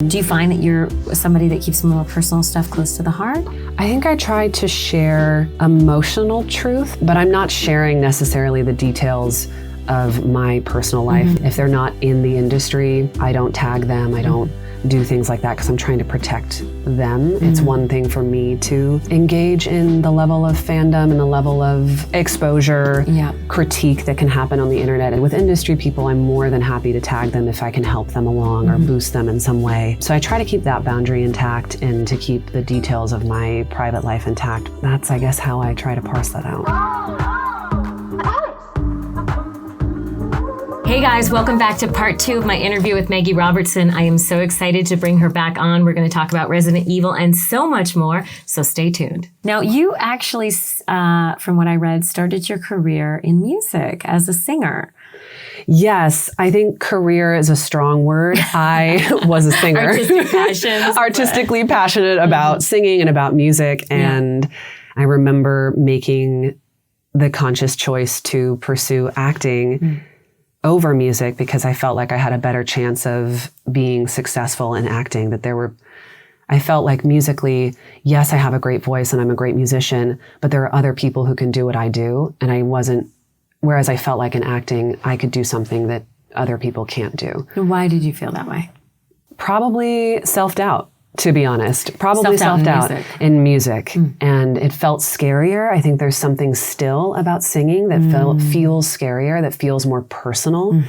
Do you find that you're somebody that keeps more personal stuff close to the heart? I think I try to share emotional truth, but I'm not sharing necessarily the details of my personal life. If they're not in the industry, I don't tag them. I don't do things like that because I'm trying to protect them. It's one thing for me to engage in the level of fandom and the level of exposure, critique that can happen on the internet. And with industry people, I'm more than happy to tag them if I can help them along or boost them in some way. So I try to keep that boundary intact and to keep the details of my private life intact. That's, I guess, how I try to parse that out. Hey guys, welcome back to part 2 of my interview with Maggie Robertson. I am so excited to bring her back on. We're going to talk about Resident Evil and so much more, so stay tuned. Now, you actually, from what I read, started your career in music as a singer. Yes, I think career is a strong word. I was a singer. Artistically passionate about singing and about music. And I remember making the conscious choice to pursue acting over music because I felt like I had a better chance of being successful in acting, I felt like musically, yes, I have a great voice and I'm a great musician, but there are other people who can do what I do. And whereas I felt like in acting, I could do something that other people can't do. Why did you feel that way? Probably self-doubt. To be honest, probably self-doubt in music. And it felt scarier. I think there's something still about singing that feels scarier, that feels more personal,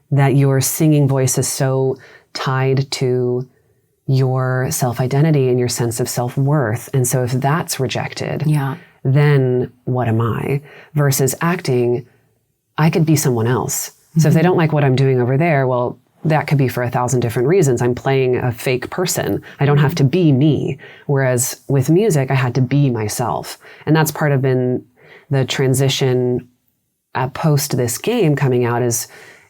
that your singing voice is so tied to your self-identity and your sense of self-worth. And so if that's rejected, then what am I? Versus acting, I could be someone else. So if they don't like what I'm doing over there, well, that could be for 1,000 different reasons. I'm playing a fake person. I don't have to be me. Whereas with music, I had to be myself. And that's part of the transition post this game coming out is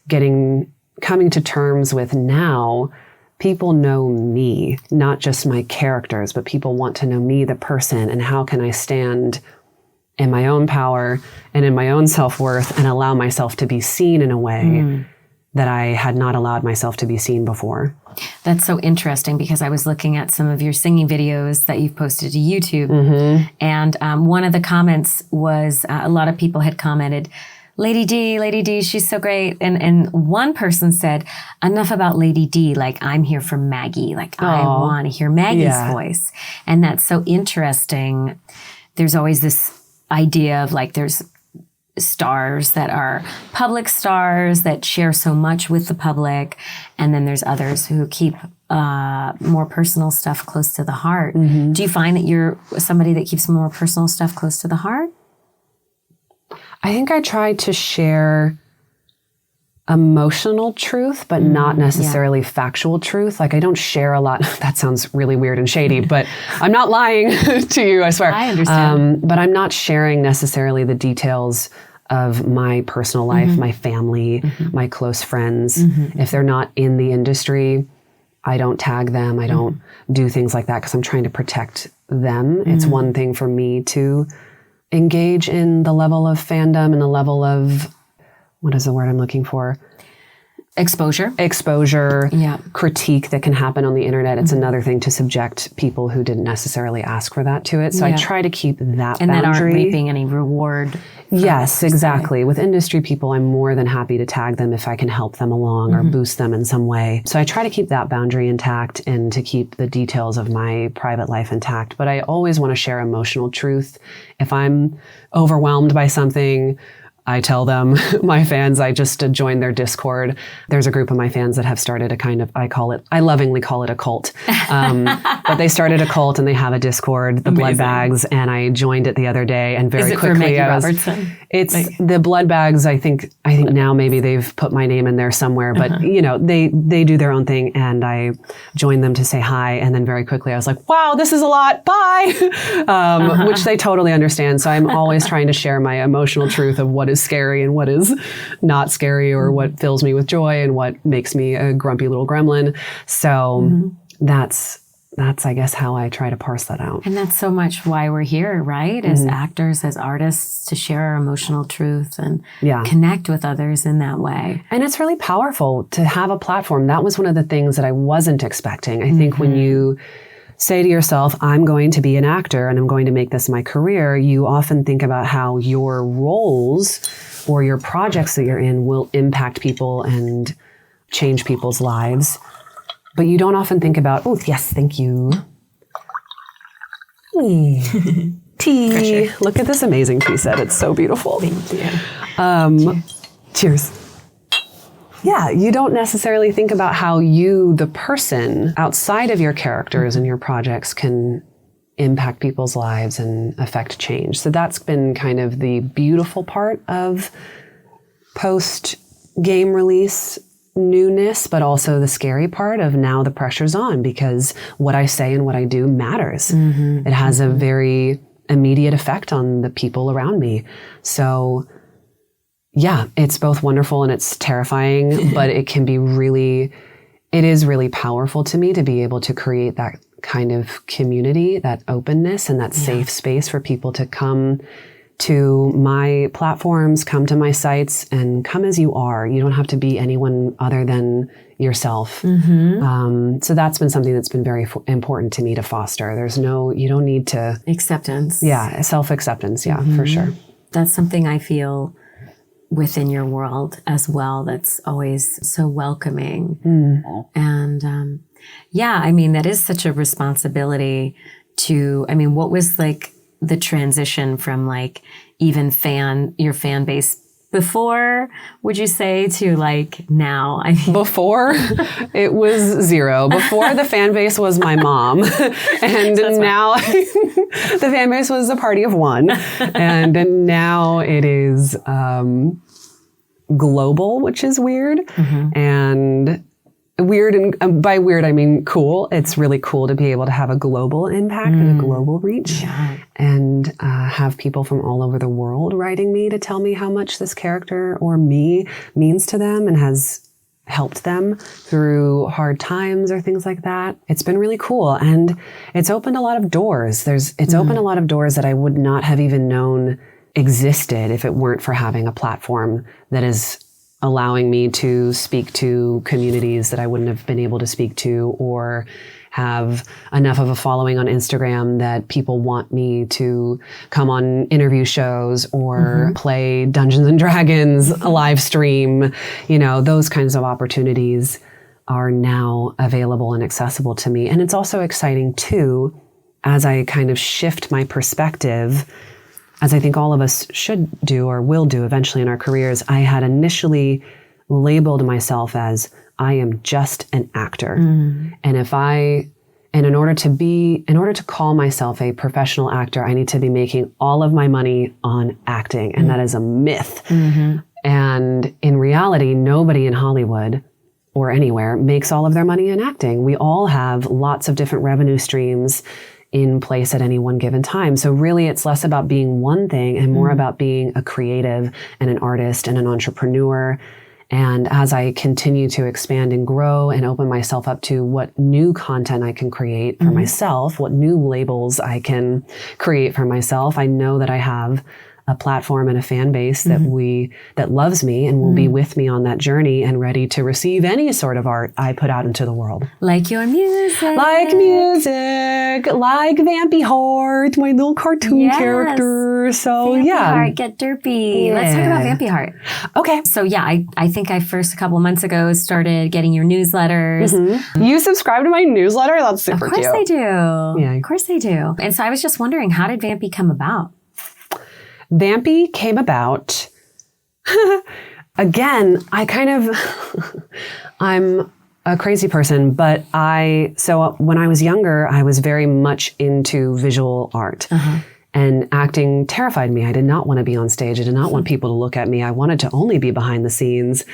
coming to terms with now people know me, not just my characters, but people want to know me, the person, and how can I stand in my own power and in my own self-worth and allow myself to be seen in a way that I had not allowed myself to be seen before. That's so interesting because I was looking at some of your singing videos that you've posted to YouTube. And one of the comments was, a lot of people had commented, Lady D, she's so great. And one person said, enough about Lady D, like I'm here for Maggie. Like I want to hear Maggie's voice. And that's so interesting. There's always this idea of like there's stars that are public stars that share so much with the public. And then there's others who keep more personal stuff close to the heart. Do you find that you're somebody that keeps more personal stuff close to the heart? I think I try to share emotional truth, but not necessarily factual truth. Like I don't share a lot. That sounds really weird and shady, but I'm not lying to you, I swear. I understand. But I'm not sharing necessarily the details of my personal life, my family, my close friends. If they're not in the industry, I don't tag them. I don't do things like that because I'm trying to protect them. It's one thing for me to engage in the level of fandom and the level of, what is the word I'm looking for? Exposure, critique that can happen on the internet. It's another thing to subject people who didn't necessarily ask for that to it. So I try to keep that boundary. And that aren't reaping any reward. Yes, exactly. With industry people, I'm more than happy to tag them if I can help them along or boost them in some way. So I try to keep that boundary intact and to keep the details of my private life intact. But I always want to share emotional truth. If I'm overwhelmed by something, I tell them, my fans, I just joined their Discord. There's a group of my fans that have started a kind of, I lovingly call it a cult. But they started a cult and they have a Discord, the Blood Bags, and I joined it the other day and very quickly for Maggie Robertson? It's the Blood Bags. I think now maybe they've put my name in there somewhere, but you know, they do their own thing and I joined them to say hi. And then very quickly I was like, wow, this is a lot. Bye. Which they totally understand. So I'm always trying to share my emotional truth of what is scary and what is not scary or what fills me with joy and what makes me a grumpy little gremlin. So that's I guess, how I try to parse that out. And that's so much why we're here, right? As actors, as artists, to share our emotional truth and connect with others in that way. And it's really powerful to have a platform. That was one of the things that I wasn't expecting. I think when you say to yourself, I'm going to be an actor and I'm going to make this my career, you often think about how your roles or your projects that you're in will impact people and change people's lives. But you don't often think about, oh, yes, thank you. Tea. Look at this amazing tea set. It's so beautiful. Thank you. Cheers. Yeah, you don't necessarily think about how you, the person, outside of your characters and your projects, can impact people's lives and affect change. So that's been kind of the beautiful part of post-game release newness, but also the scary part of now the pressure's on because what I say and what I do matters. It has a very immediate effect on the people around me. So yeah, it's both wonderful and it's terrifying, but it is really powerful to me to be able to create that kind of community, that openness and that safe space for people to come to my platforms, come to my sites, and come as you are. You don't have to be anyone other than yourself. So that's been something that's been very important to me to foster. You don't need to... Acceptance. Yeah, self-acceptance. Yeah, for sure. That's something I feel within your world as well that's always so welcoming. And I mean, that is such a responsibility to, I mean, what was like the transition from like even your fan base before, would you say, to like now? I mean, before, it was zero. Before, the fan base was my mom. And now the fan base was a party of one. And now it is global, which is weird. And weird, and by weird, I mean cool. It's really cool to be able to have a global impact and a global reach and have people from all over the world writing me to tell me how much this character or me means to them and has helped them through hard times or things like that. It's been really cool. And it's opened a lot of doors. It's opened a lot of doors that I would not have even known existed if it weren't for having a platform that is allowing me to speak to communities that I wouldn't have been able to speak to, or have enough of a following on Instagram that people want me to come on interview shows or play Dungeons and Dragons, a live stream. Those kinds of opportunities are now available and accessible to me. And it's also exciting too, as I kind of shift my perspective, as I think all of us should do or will do eventually in our careers. I had initially labeled myself as, I am just an actor. And in order to call myself a professional actor, I need to be making all of my money on acting. And that is a myth. And in reality, nobody in Hollywood or anywhere makes all of their money in acting. We all have lots of different revenue streams in place at any one given time. So really it's less about being one thing and more about being a creative and an artist and an entrepreneur. And as I continue to expand and grow and open myself up to what new content I can create for myself, what new labels I can create for myself, I know that I have a platform and a fan base that loves me and will be with me on that journey and ready to receive any sort of art I put out into the world. Like your music. Like Vampy Heart, my little cartoon character. So Vampy Heart, get derpy. Yeah. Let's talk about Vampy Heart. Okay. So I think I first a couple of months ago started getting your newsletters. You subscribe to my newsletter? That's super cute. Of course they do. Yeah. Of course they do. And so I was just wondering, how did Vampy come about? Vampy came about, again, I'm a crazy person, but so when I was younger, I was very much into visual art. And acting terrified me. I did not want to be on stage. I did not want people to look at me. I wanted to only be behind the scenes.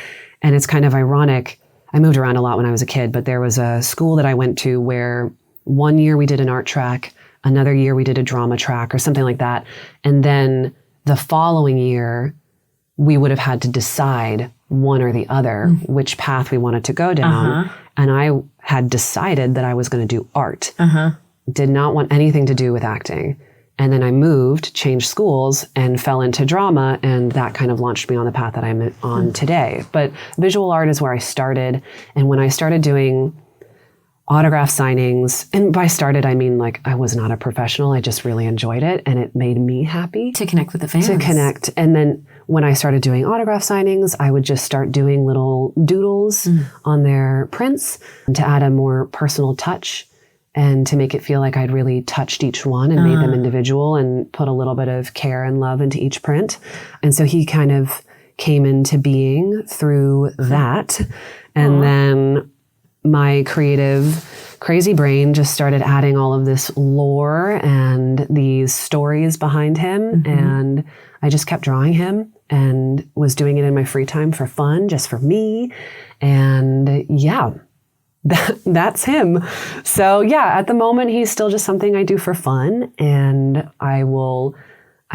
And it's kind of ironic. I moved around a lot when I was a kid, but there was a school that I went to where one year we did an art track, another year we did a drama track or something like that. And then the following year, we would have had to decide one or the other, which path we wanted to go down. And I had decided that I was going to do art. Did not want anything to do with acting. And then I moved, changed schools, and fell into drama, and that kind of launched me on the path that I'm on today. But visual art is where I started. And when I started doing autograph signings, and by started, I mean like I was not a professional. I just really enjoyed it, and it made me happy. To connect with the fans. To connect. And then when I started doing autograph signings, I would just start doing little doodles on their prints to add a more personal touch and to make it feel like I'd really touched each one and made them individual and put a little bit of care and love into each print. And so he kind of came into being through that. And then my creative, crazy brain just started adding all of this lore and these stories behind him. And I just kept drawing him and was doing it in my free time for fun, just for me. And yeah, that's him. So yeah, at the moment, he's still just something I do for fun. And I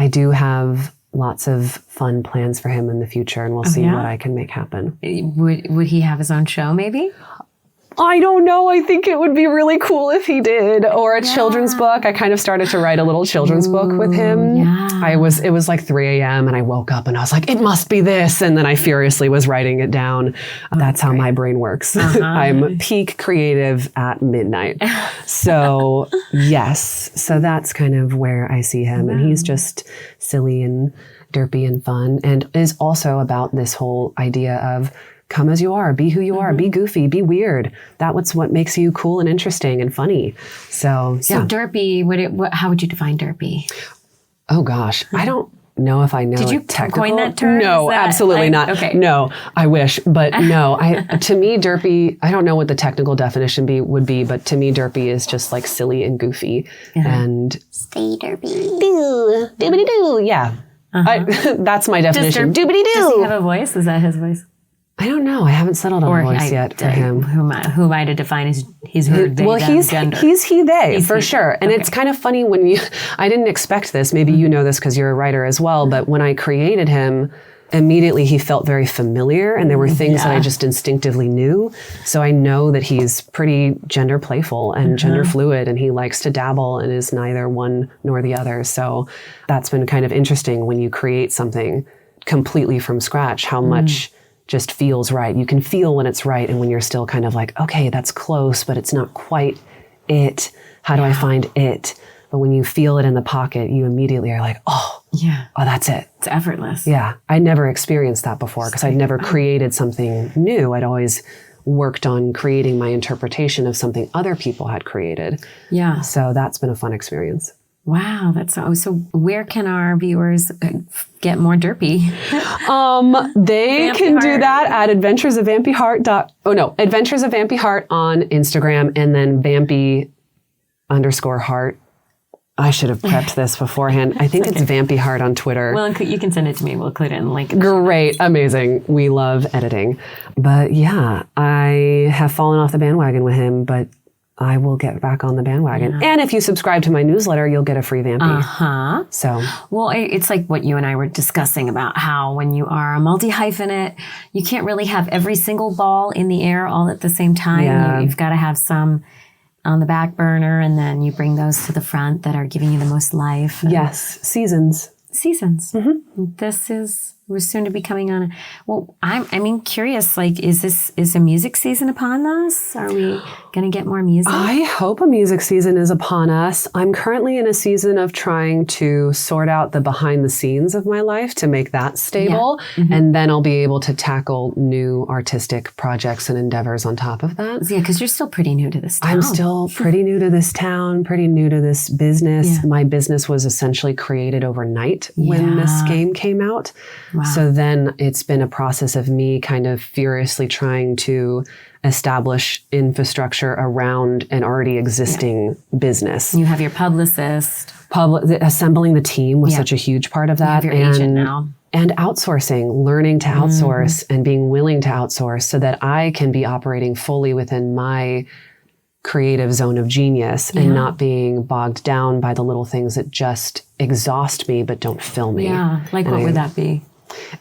do have lots of fun plans for him in the future, and we'll see what I can make happen. Would he have his own show maybe? I don't know. I think it would be really cool if he did. Or a children's book. I kind of started to write a little children's book with him. It was like 3 a.m. and I woke up and I was like, it must be this. And then I furiously was writing it down. That's how my brain works. I'm peak creative at midnight. So yes. So that's kind of where I see him. And he's just silly and derpy and fun, and is also about this whole idea of come as you are, be who you are, be goofy, be weird. That's what makes you cool and interesting and funny. So derpy, how would you define derpy? Oh gosh, I don't know if I know. Did you coin that term? No, absolutely not. Okay. No, I wish, but no. To me, derpy, I don't know what the technical definition would be, but to me, derpy is just like silly and goofy and stay derpy. Doobity doo. Yeah, that's my definition. Doobity doo. Does he have a voice? Is that his voice? I don't know. I haven't settled on a voice yet for him. Who am I to define his her, they, well, them, he's gender? He's he, they, for sure. And it's kind of funny when I didn't expect this. Maybe you know this because you're a writer as well. But when I created him, immediately he felt very familiar. And there were things that I just instinctively knew. So I know that he's pretty gender playful and gender fluid. And he likes to dabble and is neither one nor the other. So that's been kind of interesting when you create something completely from scratch, how much just feels right. You can feel when it's right and when you're still kind of like, okay, that's close, but it's not quite it. How do I find it? But when you feel it in the pocket, you immediately are like, oh, that's it. It's effortless. Yeah. I never experienced that before because I'd never created something new. I'd always worked on creating my interpretation of something other people had created. Yeah. So that's been a fun experience. Wow, so where can our viewers get more derpy? They can do that at adventuresofvampyheart. Adventuresofvampyheart on Instagram, and then Vampy_heart. I should have prepped this beforehand. I think it's Vampyheart on Twitter. Well, you can send it to me. We'll include it in the link. Great. Amazing. We love editing. But yeah, I have fallen off the bandwagon with him, but I will get back on the bandwagon. Yeah. And if you subscribe to my newsletter, you'll get a free Vampy. So, well, it's like what you and I were discussing about how when you are a multi-hyphenate, you can't really have every single ball in the air all at the same time. Yeah. You've got to have some on the back burner, and then you bring those to the front that are giving you the most life. Yes. Seasons. We're soon to be coming on. Well, I'm curious, like, is a music season upon us? Are we going to get more music? I hope a music season is upon us. I'm currently in a season of trying to sort out the behind the scenes of my life to make that stable. Yeah. And then I'll be able to tackle new artistic projects and endeavors on top of that. Yeah, because you're still pretty new to this town. I'm still pretty new to this town, pretty new to this business. Yeah. My business was essentially created overnight when this game came out. Wow. So then it's been a process of me kind of furiously trying to establish infrastructure around an already existing business. You have your publicist. Assembling the team was such a huge part of that. You have your agent now. And outsourcing, learning to outsource and being willing to outsource so that I can be operating fully within my creative zone of genius and not being bogged down by the little things that just exhaust me but don't fill me. Yeah, like what would that be?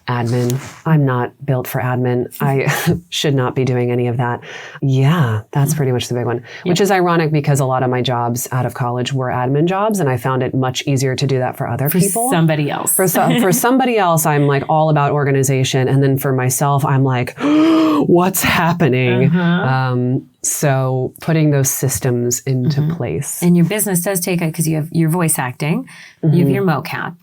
Admin. I'm not built for admin. I should not be doing any of that. Yeah, that's pretty much the big one, which is ironic because a lot of my jobs out of college were admin jobs, and I found it much easier to do that for other people. Somebody else. For somebody else, I'm like all about organization. And then for myself, I'm like, what's happening? So putting those systems into place. And your business does take it because you have your voice acting, you have your mocap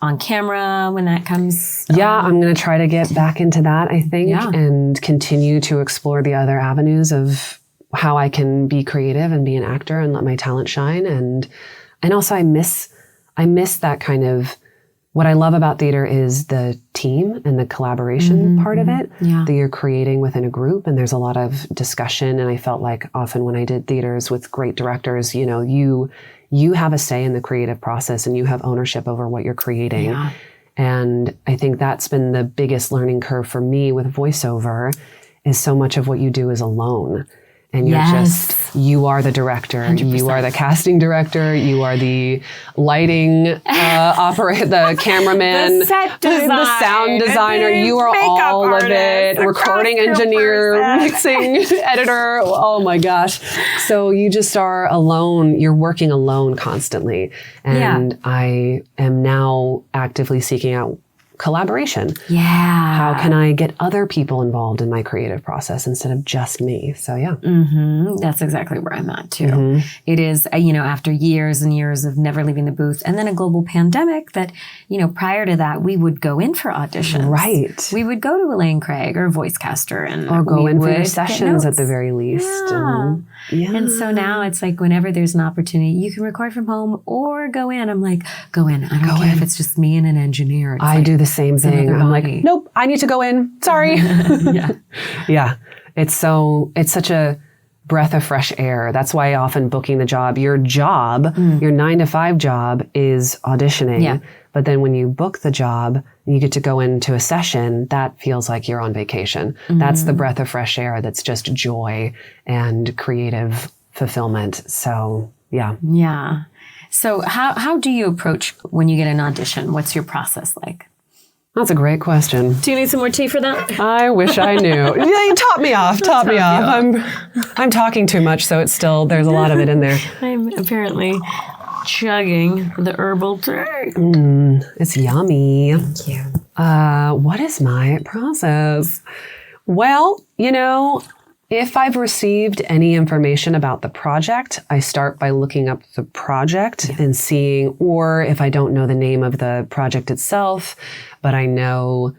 on camera when that comes. Yeah, I'm going to try to get back into that, I think, and continue to explore the other avenues of how I can be creative and be an actor and let my talent shine. And also I miss that kind of, what I love about theater is the team and the collaboration part of it that you're creating within a group. And there's a lot of discussion. And I felt like often when I did theaters with great directors, you know, you have a say in the creative process and you have ownership over what you're creating. Yeah. And I think that's been the biggest learning curve for me with voiceover, is so much of what you do is alone. And you are the director, 100%. You are the casting director, you are the lighting operator, the cameraman, the set design, the sound designer, you are all artist, of it, recording engineer, mixing editor, oh my gosh. So you just are alone, you're working alone constantly. And I am now actively seeking out collaboration. Yeah. How can I get other people involved in my creative process instead of just me? So yeah. That's exactly where I'm at too. It is, you know, after years and years of never leaving the booth and then a global pandemic that, you know, prior to that, we would go in for auditions. Right. We would go to Elaine Craig or Voicecaster or go in for your sessions at the very least. And so now it's like whenever there's an opportunity, you can record from home or go in. I'm like, go in. I don't care if it's just me and an engineer. I do the same thing. I'm like, nope, I need to go in. Sorry. Yeah. It's such a breath of fresh air. That's why often booking the job, your 9 to 5 job is auditioning. Yeah. But then when you book the job, you get to go into a session, that feels like you're on vacation. That's the breath of fresh air. That's just joy and creative fulfillment. So yeah. Yeah. So how do you approach when you get an audition? What's your process like? That's a great question. Do you need some more tea for that? I wish I knew. Yeah, you taught me off. I'm talking too much, so it's still, there's a lot of it in there. I'm apparently chugging the herbal tea. It's yummy. Thank you. What is my process? Well, you know, if I've received any information about the project, I start by looking up the project and seeing, or if I don't know the name of the project itself, but I know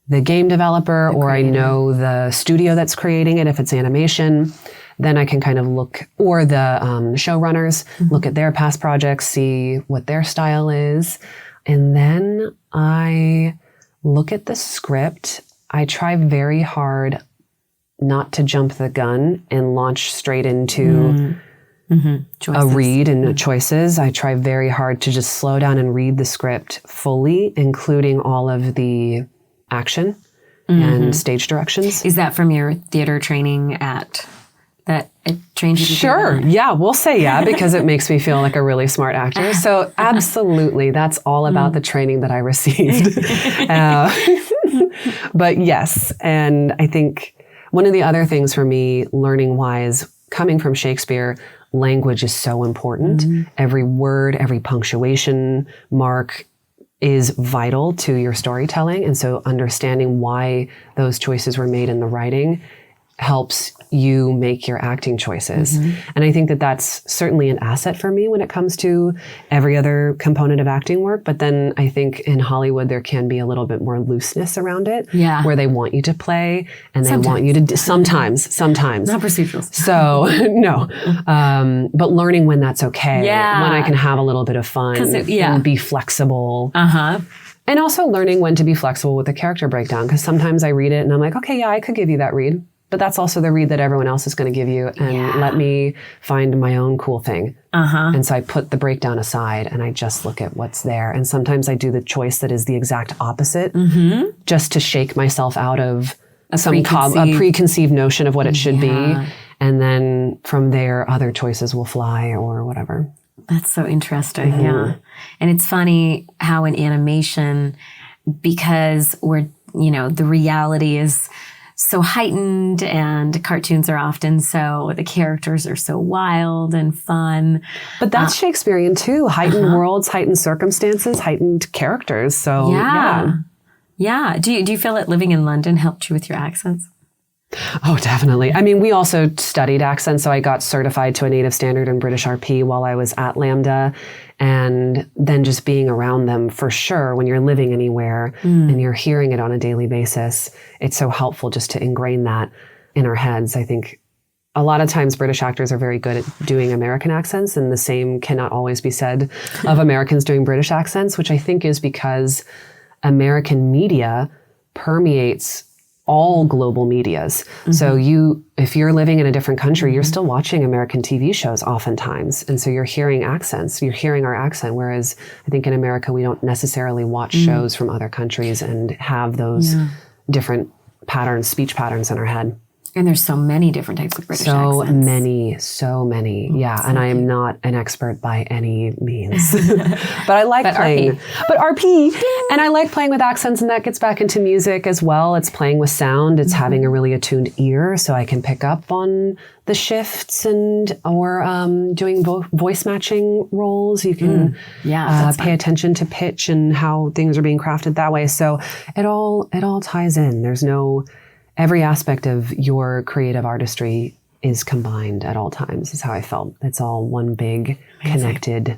the game developer or I know the studio that's creating it, if it's animation, then I can kind of look, or the showrunners, look at their past projects, see what their style is. And then I look at the script. I try very hard not to jump the gun and launch straight into a read and choices. I try very hard to just slow down and read the script fully, including all of the action and stage directions. Is that from your theater training that it trains you to do that? Yeah, we'll say because it makes me feel like a really smart actor. So absolutely, that's all about the training that I received. But yes, and I think one of the other things for me, learning-wise, coming from Shakespeare, language is so important. Every word, every punctuation mark is vital to your storytelling. And so understanding why those choices were made in the writing helps you make your acting choices. And I think that that's certainly an asset for me when it comes to every other component of acting work. But then I think in Hollywood, there can be a little bit more looseness around it, where they want you to play and they want you to, sometimes. Not procedurals. So no, but learning when that's okay, when I can have a little bit of fun and be flexible. And also learning when to be flexible with the character breakdown, because sometimes I read it and I'm like, okay, I could give you that read. But that's also the read that everyone else is going to give you. And let me find my own cool thing. And so I put the breakdown aside and I just look at what's there. And sometimes I do the choice that is the exact opposite, just to shake myself out of a preconceived notion of what it should be. And then from there, other choices will fly or whatever. That's so interesting. And it's funny how in animation, because the reality is so heightened, and cartoons are often the characters are so wild and fun. But that's Shakespearean too. Heightened worlds, heightened circumstances, heightened characters. So yeah. Do you feel that living in London helped you with your accents? Oh, definitely. I mean, we also studied accents. So I got certified to a native standard in British RP while I was at Lambda. And then just being around them, for sure, when you're living anywhere and you're hearing it on a daily basis, it's so helpful just to ingrain that in our heads. I think a lot of times British actors are very good at doing American accents, and the same cannot always be said of Americans doing British accents, which I think is because American media permeates all global medias. So if you're living in a different country, you're still watching American TV shows oftentimes. And so you're hearing accents, you're hearing our accent. Whereas I think in America, we don't necessarily watch shows from other countries and have those different patterns, speech patterns in our head. And there's so many different types of British accents. So many. Yeah. And I am not an expert by any means. But I like playing. RP. But RP. And I like playing with accents, and that gets back into music as well. It's playing with sound. It's having a really attuned ear so I can pick up on the shifts or doing voice matching roles. You can pay attention to pitch and how things are being crafted that way. So it all ties in. There's every aspect of your creative artistry is combined at all times, is how I felt. It's all one big, connected,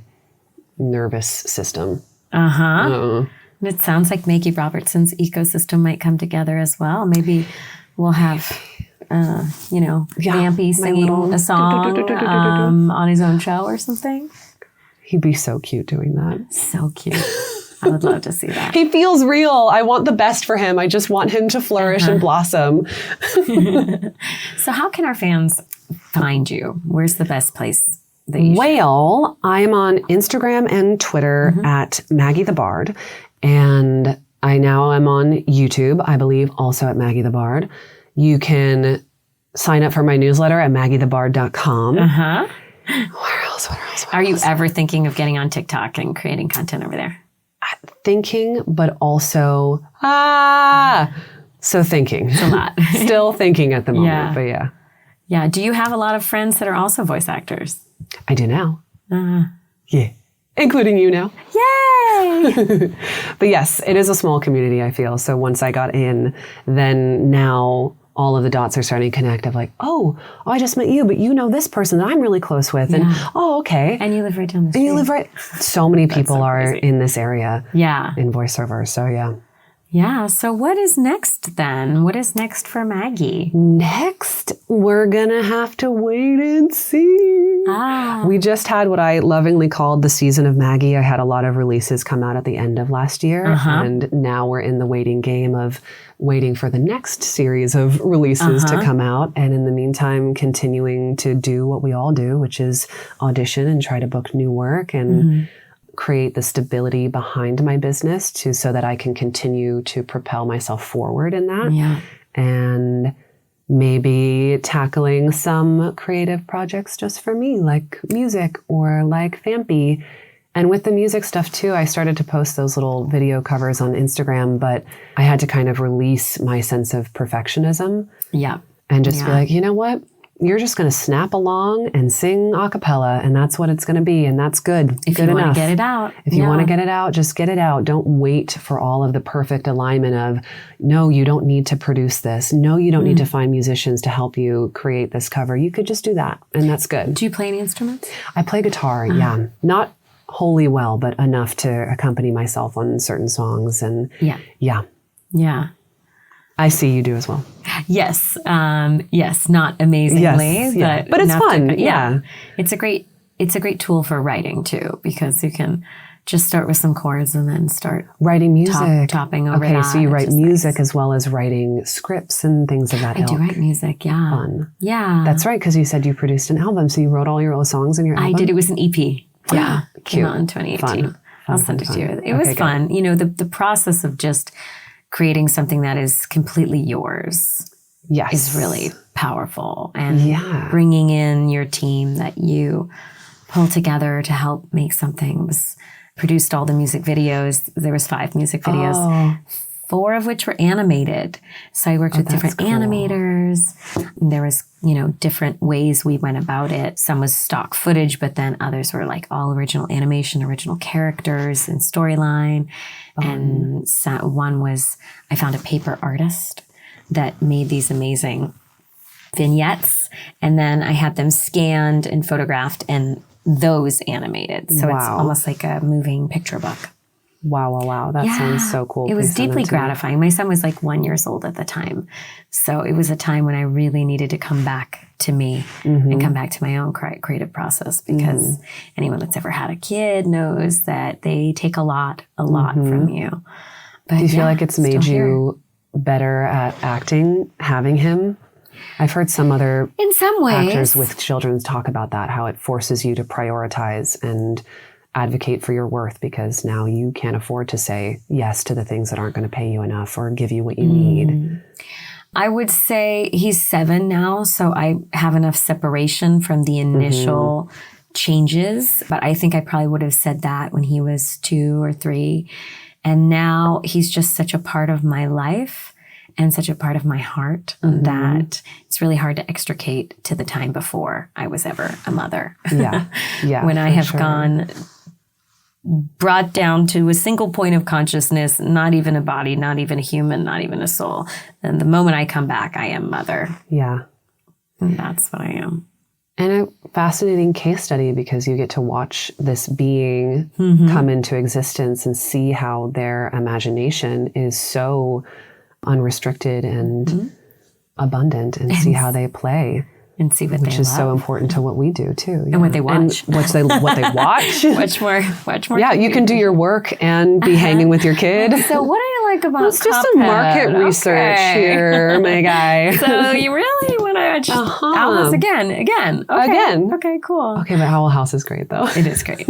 nervous system. And it sounds like Maggie Robertson's ecosystem might come together as well. Maybe we'll have, Vampy singing a song on his own show or something. He'd be so cute doing that. So cute. I would love to see that. He feels real. I want the best for him. I just want him to flourish and blossom. So how can our fans find you? Where's the best place that you Well, I'm on Instagram and Twitter at Maggie the Bard. And I now am on YouTube, I believe, also at Maggie the Bard. You can sign up for my newsletter at maggiethebard.com. Where else? Are you ever thinking of getting on TikTok and creating content over there? Thinking, but also, so thinking. It's a lot. Still thinking at the moment, but yeah. Yeah. Do you have a lot of friends that are also voice actors? I do now. Yeah. Including you now. Yay! But yes, it is a small community, I feel. So once I got in, then now all of the dots are starting to connect of like, oh, I just met you, but you know this person that I'm really close with. And okay. And you live right down the street. And you live right. So many people are in this area. Yeah. In voiceover. So yeah. Yeah. So what is next then? What is next for Maggie? Next, we're going to have to wait and see. We just had what I lovingly called the season of Maggie. I had a lot of releases come out at the end of last year. And now we're in the waiting game of waiting for the next series of releases to come out. And in the meantime, continuing to do what we all do, which is audition and try to book new work and create the stability behind my business so that I can continue to propel myself forward in that. Yeah. And maybe tackling some creative projects just for me, like music or like Vampy. And with the music stuff too, I started to post those little video covers on Instagram, but I had to kind of release my sense of perfectionism. Yeah. And just be like, you know what? You're just going to snap along and sing a cappella, and that's what it's going to be, and that's good. If good you enough. Want to get it out. If you want to get it out, just get it out. Don't wait for all of the perfect alignment of, no, you don't need to produce this. No, you don't need to find musicians to help you create this cover. You could just do that, and that's good. Do you play any instruments? I play guitar, yeah. Not wholly well, but enough to accompany myself on certain songs. And yeah. I see you do as well. Yes. Yes. Not amazingly, but it's fun. It's a great tool for writing too, because you can just start with some chords and then start writing music, topping over that. Okay, so you write music as well as writing scripts and things of that ilk. I do write music, yeah. Fun. Yeah. That's right, because you said you produced an album, so you wrote all your own songs in your album? I did. It was an EP. Yeah. Cute. Came out in 2018. Fun. I'll send it to you. It was fun. Good. You know, the process of just creating something that is completely yours is really powerful. And bringing in your team that you pull together to help make something was produced all the music videos. There was 5 music videos. Oh. 4 of which were animated. So I worked with different animators. There was, different ways we went about it. Some was stock footage, but then others were like all original animation, original characters and storyline. And one was, I found a paper artist that made these amazing vignettes. And then I had them scanned and photographed and those animated. So it's almost like a moving picture book. Wow. That sounds so cool. It was deeply gratifying. My son was like 1 year old at the time. So it was a time when I really needed to come back to me and come back to my own creative process, because anyone that's ever had a kid knows that they take a lot from you. But do you feel like it's made you better at acting, having him? I've heard some other in some ways actors with children talk about that, how it forces you to prioritize and advocate for your worth, because now you can't afford to say yes to the things that aren't going to pay you enough or give you what you need. I would say he's 7 now, so I have enough separation from the initial changes. But I think I probably would have said that when he was 2 or 3. And now he's just such a part of my life and such a part of my heart that it's really hard to extricate to the time before I was ever a mother. Yeah. When I have gone brought down to a single point of consciousness, not even a body, not even a human, not even a soul. And the moment I come back, I am mother. Yeah. And that's what I am. And a fascinating case study, because you get to watch this being come into existence and see how their imagination is so unrestricted and abundant, and see how they play. And see what they love. Which is so important to what we do too. And what they watch. And what they watch. Watch more. Yeah, you can do your work and be hanging with your kid. So what do you like about It's just a market research here, my guy. So you really want to watch Alice again? Okay, cool. Okay, but Owl House is great though. It is great.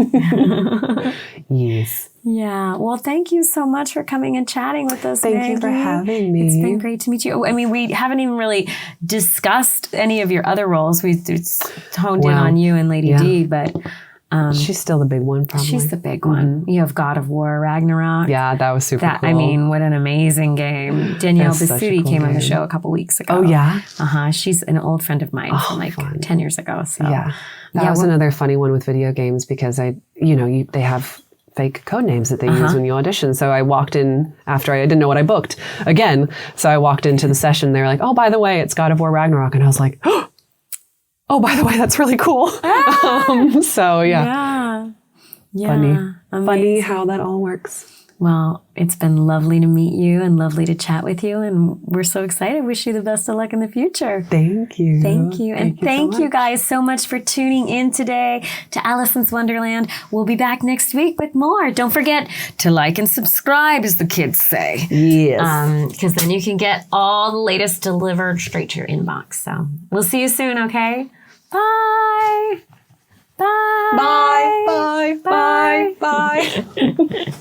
Yes. Yeah. Well, thank you so much for coming and chatting with us, Thank you for having me. It's been great to meet you. I mean, we haven't even really discussed any of your other roles. We honed in on you and Lady D, but she's still the big one, probably. She's the big one. You have God of War, Ragnarok. Yeah, that was super cool. I mean, what an amazing game. Danielle Basutti came on the show a couple weeks ago. Oh, yeah? She's an old friend of mine from like 10 years ago. So that was another funny one with video games, because they have fake code names that they use when you audition. So I walked in after I didn't know what I booked again. So I walked into the session. They're like, oh, by the way, it's God of War Ragnarok. And I was like, oh, by the way, that's really cool. So yeah. Funny how that all works. Well, it's been lovely to meet you and lovely to chat with you. And we're so excited. Wish you the best of luck in the future. Thank you. Thank you. And thank you guys so much for tuning in today to Alicyn's Wonderland. We'll be back next week with more. Don't forget to like and subscribe, as the kids say. Yes. Because then you can get all the latest delivered straight to your inbox. So we'll see you soon, okay? Bye. Bye. Bye. Bye. Bye. Bye.